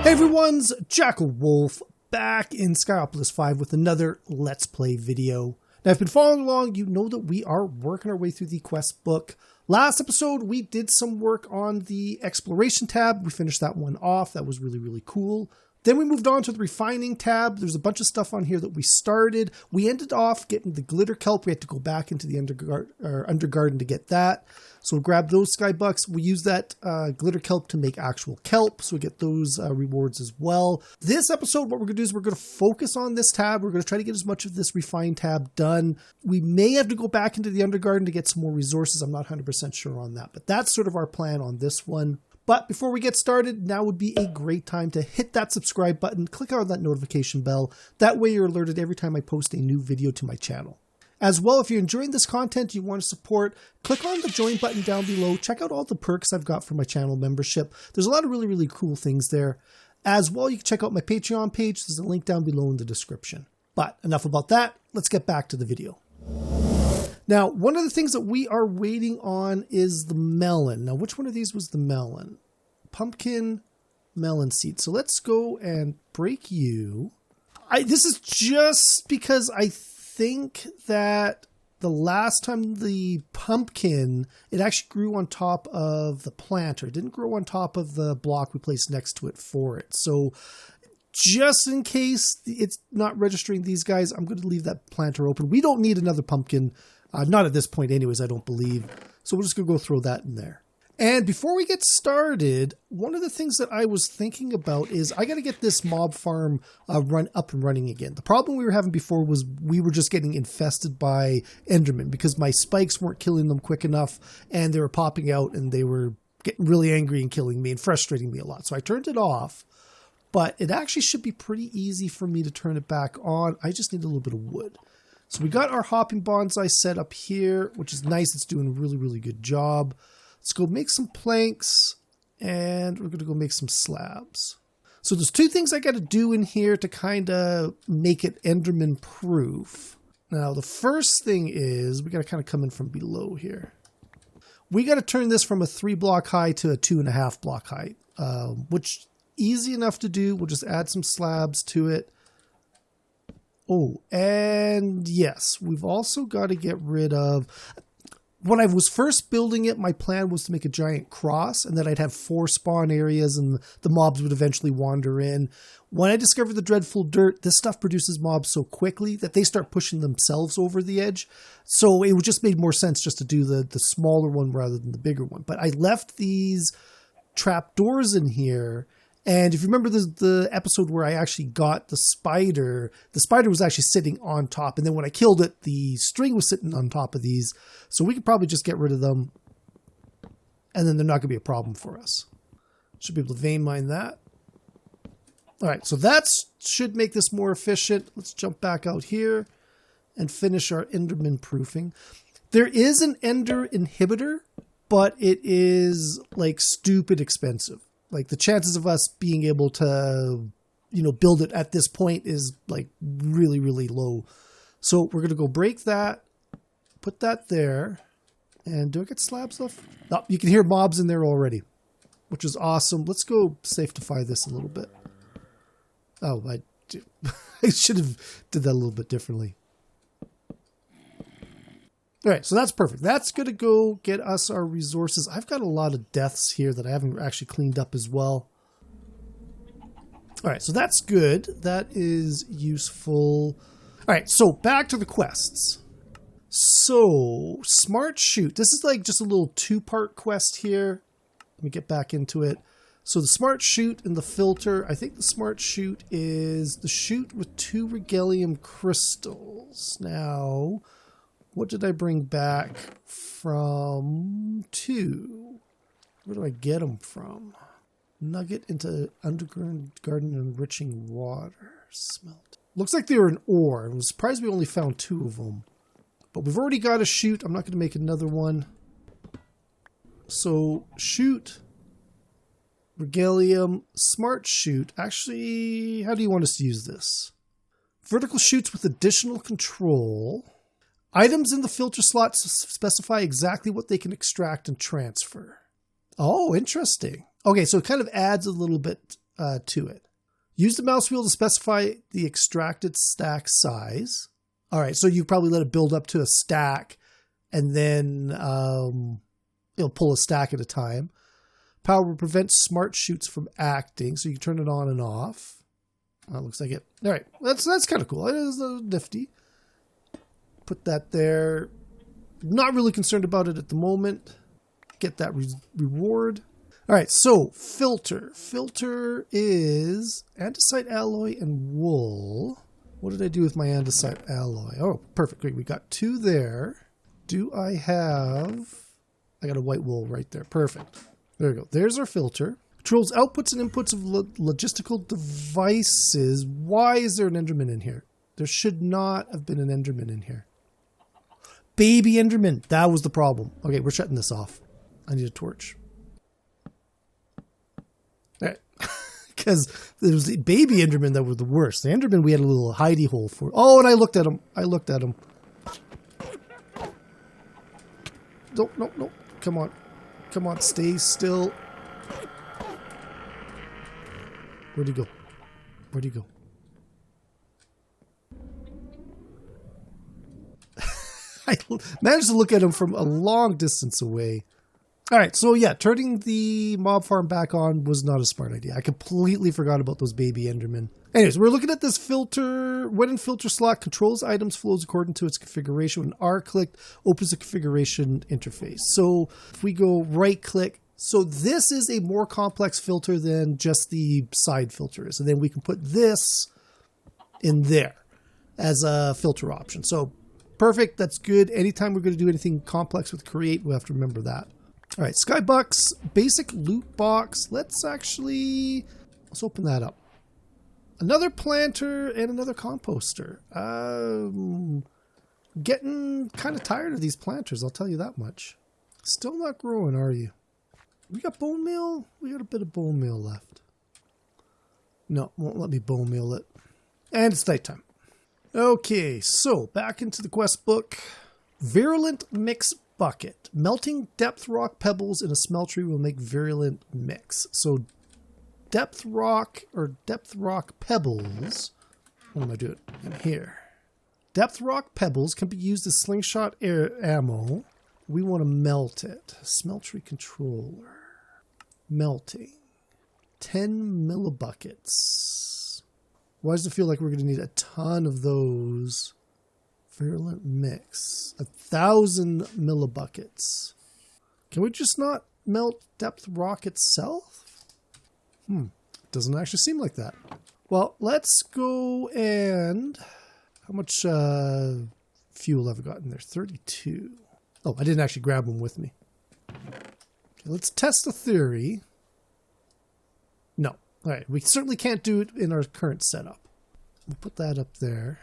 Hey everyone's Jackal Wolf back in Skyopolis 5 with another Let's Play video. Now if you've been following along, you know that we are working our way through the quest book. Last episode we did some work on the exploration tab. We finished that one off. That was really cool. Then we moved on to the refining tab. There's a bunch of stuff on here that we started. We ended off getting the glitter kelp. We had to go back into the undergarden to get that. So we'll grab those skybucks. We use that glitter kelp to make actual kelp. So we get those rewards as well. This episode, what we're going to do is we're going to focus on this tab. We're going to try to get as much of this refine tab done. We may have to go back into the undergarden to get some more resources. I'm not 100% sure on that. But that's sort of our plan on this one. But before we get started, now would be a great time to hit that subscribe button, click on that notification bell. That way you're alerted every time I post a new video to my channel. As well, if you're enjoying this content, you want to support, click on the join button down below. Check out all the perks I've got for my channel membership. There's a lot of really cool things there. As well, you can check out my Patreon page. There's a link down below in the description. But enough about that. Let's get back to the video. Now, one of the things that we are waiting on is the melon. Now, which one of these was the melon? Pumpkin, melon seed. So let's go and break you. This is just because I think that the last time the pumpkin, it actually grew on top of the planter. It didn't grow on top of the block we placed next to it for it. So just in case it's not registering these guys, I'm going to leave that planter open. We don't need another pumpkin. Not at this point anyways, I don't believe. So we're just going to go throw that in there. And before we get started, one of the things that I was thinking about is I got to get this mob farm up and running again. The problem we were having before was we were just getting infested by Endermen because my spikes weren't killing them quick enough and they were popping out and they were getting really angry and killing me and frustrating me a lot. So I turned it off, but it actually should be pretty easy for me to turn it back on. I just need a little bit of wood. So we got our hopping bonsai set up here, which is nice. It's doing a really good job. Let's go make some planks and we're going to go make some slabs. So there's two things I got to do in here to kind of make it Enderman proof. Now the first thing is we got to kind of come in from below here. We got to turn this from a 3 block height to a 2.5 block height, which easy enough to do. We'll just add some slabs to it. Oh, and yes, we've also got to get rid of... When I was first building it, my plan was to make a giant cross and that I'd have 4 spawn areas and the mobs would eventually wander in. When I discovered the dreadful dirt, this stuff produces mobs so quickly that they start pushing themselves over the edge. So it just made more sense just to do the smaller one rather than the bigger one. But I left these trapdoors in here. And if you remember the episode where I actually got the spider was actually sitting on top. And then when I killed it, the string was sitting on top of these. So we could probably just get rid of them. And then they're not going to be a problem for us. Should be able to vein mine that. All right, so that should make this more efficient. Let's jump back out here and finish our Enderman proofing. There is an Ender inhibitor, but it is like stupid expensive. Like the chances of us being able to, build it at this point is like really low. So we're going to go break that, put that there. And do I get slabs left? No, you can hear mobs in there already, which is awesome. Let's go safetify this a little bit. Oh, I should have did that a little bit differently. All right, so that's perfect. That's going to go get us our resources. I've got a lot of deaths here that I haven't actually cleaned up as well. All right, so that's good. That is useful. All right, so back to the quests. So, Smart Chute. This is like just a little 2-part quest here. Let me get back into it. So the Smart Chute and the filter. I think the Smart Chute is the chute with 2 Regalium crystals. Now... what did I bring back from 2? Where do I get them from? Nugget into underground garden enriching water. Smelt. Looks like they were an ore. I'm surprised we only found 2 of them. But we've already got a chute. I'm not going to make another one. So, chute, Regalium, Smart Chute. Actually, how do you want us to use this? Vertical chutes with additional control. Items in the filter slots specify exactly what they can extract and transfer. Oh, interesting. Okay, so it kind of adds a little bit to it. Use the mouse wheel to specify the extracted stack size. All right, so you probably let it build up to a stack, and then it'll pull a stack at a time. Power will prevent smart chutes from acting, so you can turn it on and off. That looks like it. All right, that's kind of cool. It is nifty. Put that there. Not really concerned about it at the moment. Get that reward. All right, so filter. Filter is andesite alloy and wool. What did I do with my andesite alloy? Oh, perfect. Great. We got 2 there. Do I have... I got a white wool right there. Perfect. There we go. There's our filter. Controls outputs and inputs of logistical devices. Why is there an Enderman in here? There should not have been an Enderman in here. Baby Enderman. That was the problem. Okay, we're shutting this off. I need a torch. All right. Because it was the baby Enderman that were the worst. The Enderman we had a little hidey hole for. Oh, and I looked at him. No. Come on. Stay still. Where'd he go? I managed to look at him from a long distance away. All right, so yeah, turning the mob farm back on was not a smart idea. I completely forgot about those baby Endermen. Anyways, we're looking at this filter. When in filter slot, controls items flows according to its configuration. When R clicked, opens the configuration interface. So if we go right click, so this is a more complex filter than just the side filter is. And then we can put this in there as a filter option. So perfect, that's good. Anytime we're going to do anything complex with create, we have to remember that. All right, Skybox, basic loot box. Let's open that up. Another planter and another composter. Getting kind of tired of these planters, I'll tell you that much. Still not growing, are you? We got bone meal? We got a bit of bone meal left. No, won't let me bone meal it. And it's nighttime. Okay, so back into the quest book. Virulent Mix Bucket. Melting depth rock pebbles in a smeltery will make virulent mix. So depth rock pebbles. What am I doing in here? Depth rock pebbles can be used as slingshot ammo. We want to melt it. Smeltry Controller. Melting. 10 millibuckets. Why does it feel like we're going to need a ton of those? Virulent mix. 1,000 millibuckets. Can we just not melt depth rock itself? Doesn't actually seem like that. Well, let's go and... How much fuel have I got in there? 32. Oh, I didn't actually grab them with me. Okay, let's test the theory. No. All right, we certainly can't do it in our current setup. We'll put that up there.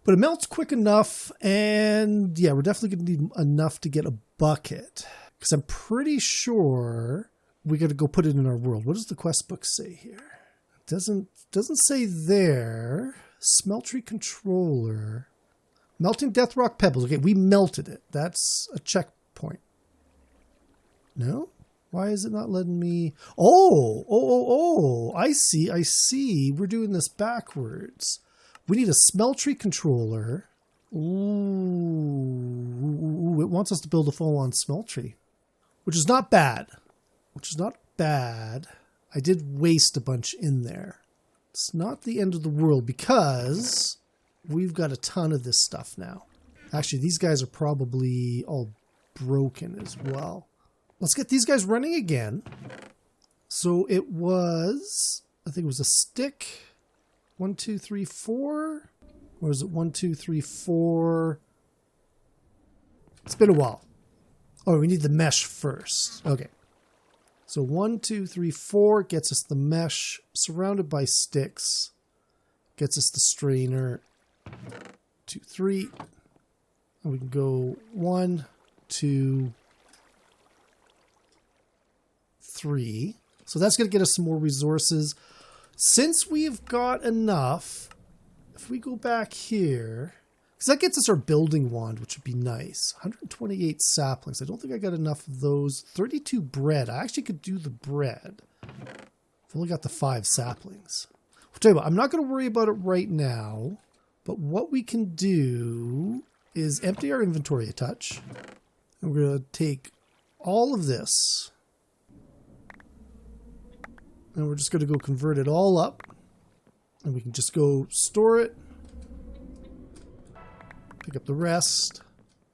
But it melts quick enough, and yeah, we're definitely going to need enough to get a bucket. Because I'm pretty sure we got to go put it in our world. What does the quest book say here? It doesn't say there. Smeltry Controller. Melting death rock pebbles. Okay, we melted it. That's a checkpoint. No? Why is it not letting me... Oh! I see. We're doing this backwards. We need a Smeltry Controller. Ooh, it wants us to build a full-on Smeltry. Which is not bad. I did waste a bunch in there. It's not the end of the world because we've got a ton of this stuff now. Actually, these guys are probably all broken as well. Let's get these guys running again. So it was, I think it was a stick. 1, 2, 3, 4. Or is it 1, 2, 3, 4? It's been a while. Oh, we need the mesh first. Okay. So 1, 2, 3, 4 gets us the mesh surrounded by sticks. Gets us the strainer. 2, 3. And we can go 1, 2, 3. So that's going to get us some more resources. Since we've got enough, if we go back here, because that gets us our building wand, which would be nice. 128 saplings. I don't think I got enough of those. 32 bread. I actually could do the bread. I've only got the 5 saplings. I'll tell you what, I'm not going to worry about it right now, but what we can do is empty our inventory a touch. And we're going to take all of this, and we're just going to go convert it all up, and we can just go store it, pick up the rest.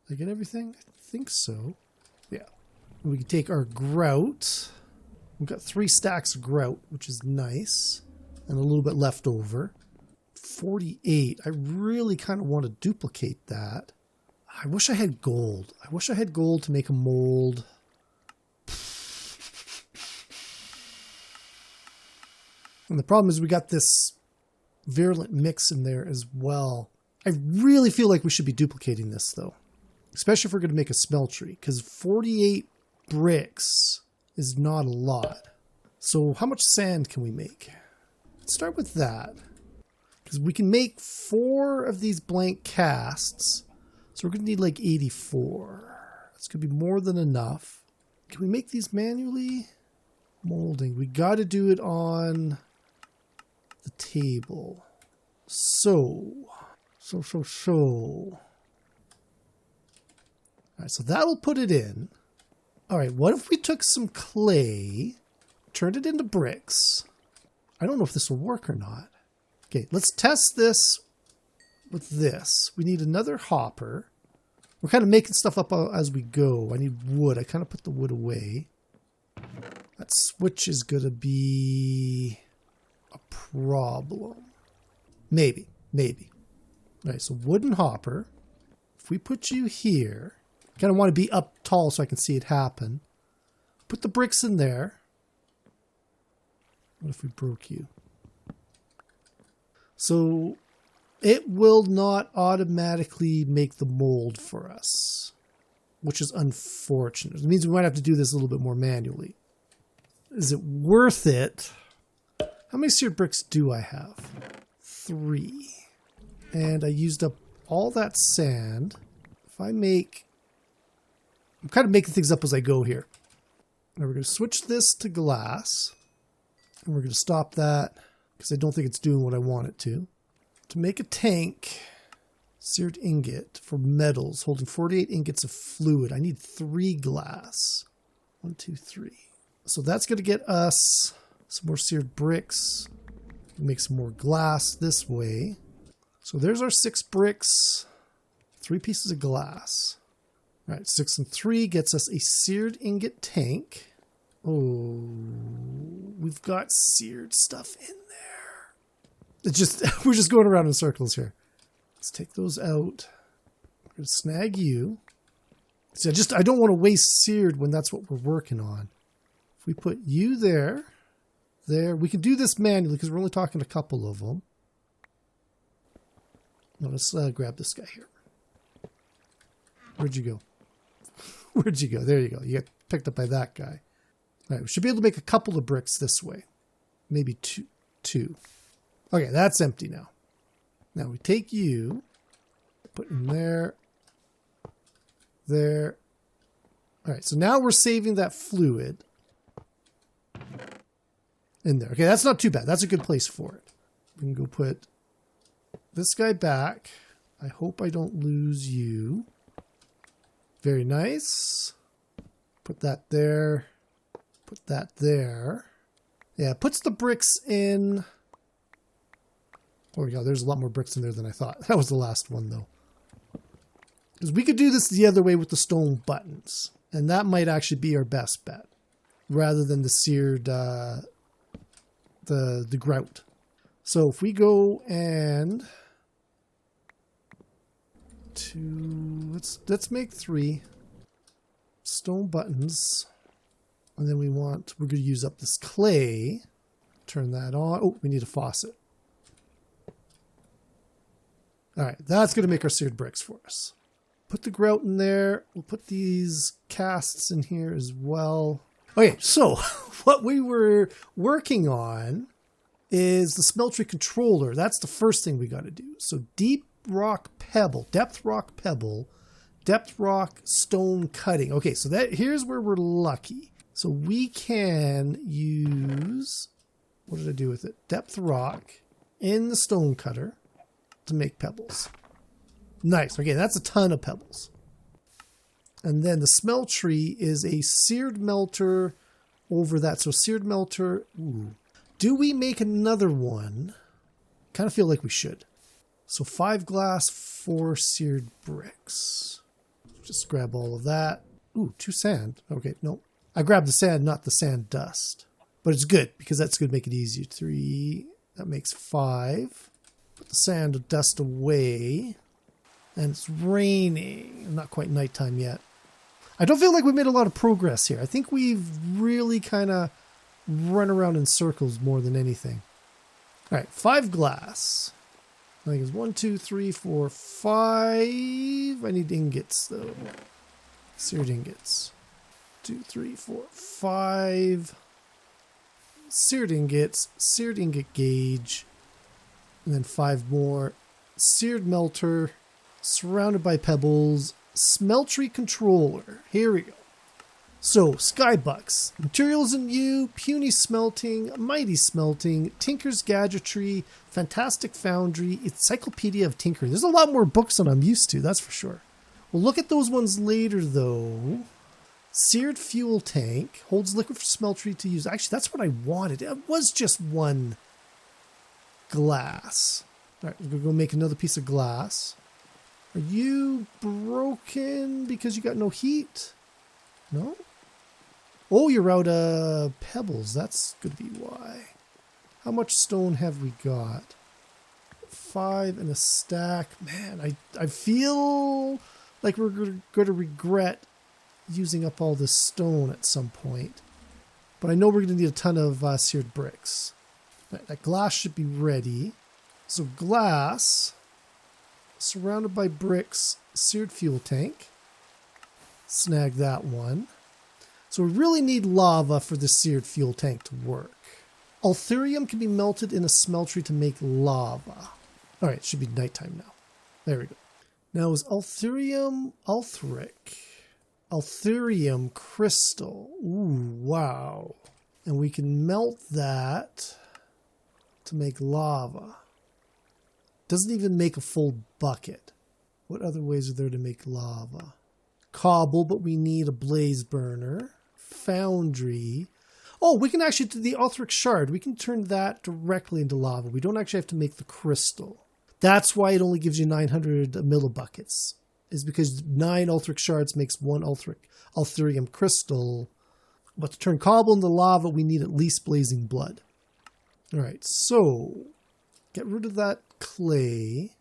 Did I get everything? I think so. Yeah. And we can take our grout. We've got 3 stacks of grout, which is nice, and a little bit left over. 48. I really kind of want to duplicate that. I wish I had gold. I wish I had gold to make a mold. And the problem is we got this virulent mix in there as well. I really feel like we should be duplicating this though. Especially if we're going to make a smeltery, because 48 bricks is not a lot. So how much sand can we make? Let's start with that. Because we can make 4 of these blank casts. So we're going to need like 84. That's going to be more than enough. Can we make these manually? Molding. We got to do it on the table. So. Alright, so that'll put it in. Alright, what if we took some clay, turned it into bricks? I don't know if this will work or not. Okay, let's test this with this. We need another hopper. We're kind of making stuff up as we go. I need wood. I kind of put the wood away. That switch is going to be a problem. Maybe. Alright, so wooden hopper. If we put you here, I kind of want to be up tall so I can see it happen. Put the bricks in there. What if we broke you? So it will not automatically make the mold for us, which is unfortunate. It means we might have to do this a little bit more manually. Is it worth it? How many seared bricks do I have? 3. And I used up all that sand. If I make... I'm kind of making things up as I go here. Now we're going to switch this to glass. And we're going to stop that because I don't think it's doing what I want it to. To make a tank, seared ingot for metals holding 48 ingots of fluid. I need 3 glass. 1, 2, 3. So that's going to get us some more seared bricks. Make some more glass this way. So there's our 6 bricks, 3 pieces of glass. All right, 6 and 3 gets us a seared ingot tank. Oh, we've got seared stuff in there. It's just, we're just going around in circles here. Let's take those out. We're going to snag you. See, I don't want to waste seared when that's what we're working on. If we put you there, we can do this manually because we're only talking a couple of them. Now let's grab this guy here. Where'd you go? Where'd you go? There you go. You got picked up by that guy. All right, we should be able to make a couple of bricks this way. Maybe two. Okay, that's empty now. Now we take you, put in there. All right, so now we're saving that fluid in there. Okay, that's not too bad. That's a good place for it. We can go put this guy back. I hope I don't lose you. Very nice. Put that there. Put that there. Yeah, it puts the bricks in. Oh, yeah, there's a lot more bricks in there than I thought. That was the last one, though. Because we could do this the other way with the stone buttons. And that might actually be our best bet. Rather than the seared, the grout. So if we go and... let's make 3 stone buttons. And then we're going to use up this clay. Turn that on. Oh, we need a faucet. All right, that's going to make our seared bricks for us. Put the grout in there. We'll put these casts in here as well. Okay, so what we were working on is the Smeltry Controller. That's the first thing we got to do. So deep rock pebble, depth rock pebble, depth rock stone cutting. Okay, so here's where we're lucky. So we can use What did I do with it? Depth rock in the stone cutter to make pebbles. Nice. Okay, that's a ton of pebbles. And then the Smeltry is a Seared Melter over that. So Seared Melter. Ooh. Do we make another one? Kind of feel like we should. So 5 glass, 4 seared bricks. Just grab all of that. Ooh, 2 sand. Okay, no. I grabbed the sand, not the sand dust. But it's good, because that's going to make it easier. 3, that makes 5. Put the sand and dust away. And it's raining. Not quite nighttime yet. I don't feel like we made a lot of progress here. I think we've really kind of run around in circles more than anything. All right, 5 glass. I think it's 1, 2, 3, 4, 5. I need ingots, though. Seared ingots. 2, 3, 4, 5. Seared ingots. Seared ingot gauge. And then 5 more. Seared melter. Surrounded by pebbles. Smeltry Controller. Here we go. So, Skybucks. Materials in You, Puny Smelting, Mighty Smelting, Tinker's Gadgetry, Fantastic Foundry, Encyclopedia of Tinker. There's a lot more books than I'm used to, that's for sure. We'll look at those ones later, though. Seared Fuel Tank. Holds liquid for Smeltry to use. Actually, that's what I wanted. It was just 1 glass. All right, we're going to go make another piece of glass. Are you broken because you got no heat? No? Oh, you're out of pebbles. That's going to be why. How much stone have we got? 5 in a stack. Man, I feel like we're going to regret using up all this stone at some point. But I know we're going to need a ton of seared bricks. Right, that glass should be ready. So glass, surrounded by bricks, seared fuel tank. Snag that one. So we really need lava for the seared fuel tank to work. Althurium can be melted in a smeltery to make lava. All right, it should be nighttime now. There we go. Now is Althurium Althurium crystal. Ooh, wow. And we can melt that to make lava. Doesn't even make a full bucket. What other ways are there to make lava? Cobble, but we need a blaze burner. Foundry. Oh, we can actually do the Althric shard. We can turn that directly into lava. We don't actually have to make the crystal. That's why it only gives you 900 millibuckets. Is because 9 Althric shards makes 1 Althurium crystal. But to turn cobble into lava, we need at least blazing blood. All right, so get rid of that clay.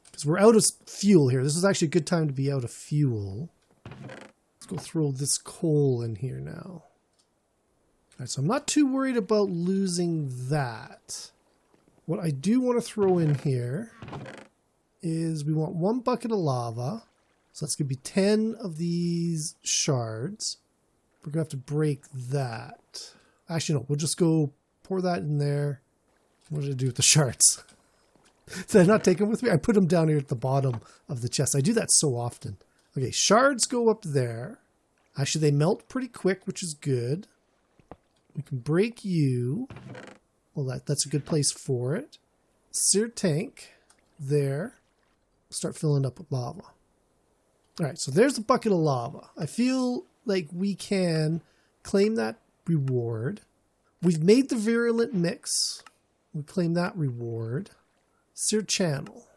Because we're out of fuel here. This is actually a good time to be out of fuel. Let's go throw this coal in here now. All right, so I'm not too worried about losing that. What I do want to throw in here is we want 1 bucket of lava. So that's going to be 10 of these shards. We're going to have to break that. Actually, no, we'll just go pour that in there. What did I do with the shards? Did I not take them with me? I put them down here at the bottom of the chest. I do that so often. Okay, shards go up there. Actually, they melt pretty quick, which is good. We can break you. Well, that's a good place for it. Seared tank there. Start filling up with lava. All right, so there's a bucket of lava. I feel like we can claim that reward. We've made the virulent mix. We claim that reward. Seared channel.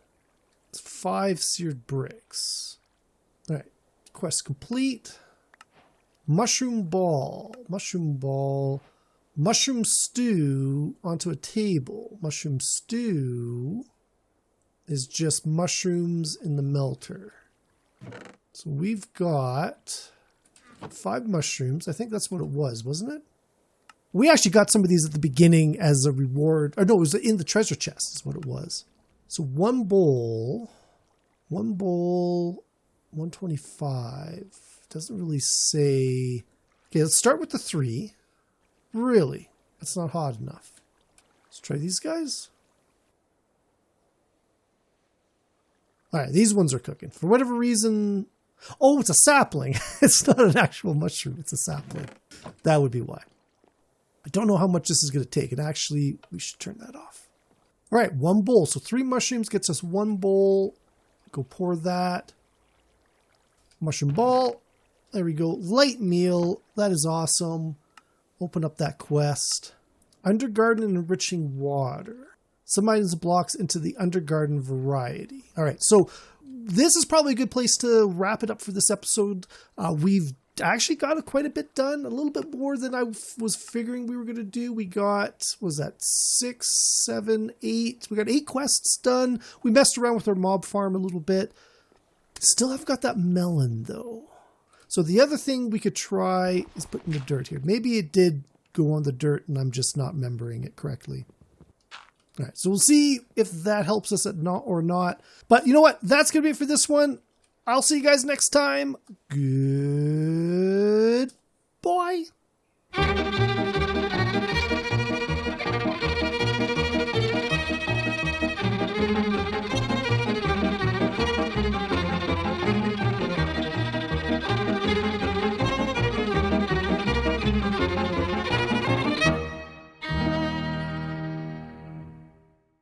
It's 5 seared bricks. All right, quest complete. Mushroom ball. Mushroom ball. Mushroom stew onto a table. Mushroom stew is just mushrooms in the melter. So we've got 5 mushrooms. I think that's what it was, wasn't it? We actually got some of these at the beginning as a reward. Or no, it was in the treasure chest is what it was. So 1 bowl, 125. Doesn't really say. Okay, let's start with the 3. Really? That's not hot enough. Let's try these guys. All right, these ones are cooking. For whatever reason. Oh, it's a sapling. It's not an actual mushroom. It's a sapling. That would be why. I don't know how much this is going to take. And actually, we should turn that off. All right, 1 bowl. So 3 mushrooms gets us 1 bowl. Go pour that. Mushroom ball. There we go. Light meal. That is awesome. Open up that quest. Undergarden and enriching water. Some items blocks into the undergarden variety. All right, so this is probably a good place to wrap it up for this episode. We've actually got quite a bit done, a little bit more than I was figuring we were going to do. We got, what was that, 6, 7, 8? We got 8 quests done. We messed around with our mob farm a little bit. Still haven't got that melon, though. So the other thing we could try is putting the dirt here. Maybe it did go on the dirt and I'm just not remembering it correctly. All right, so we'll see if that helps us or not. But you know what? That's going to be it for this one. I'll see you guys next time. Good.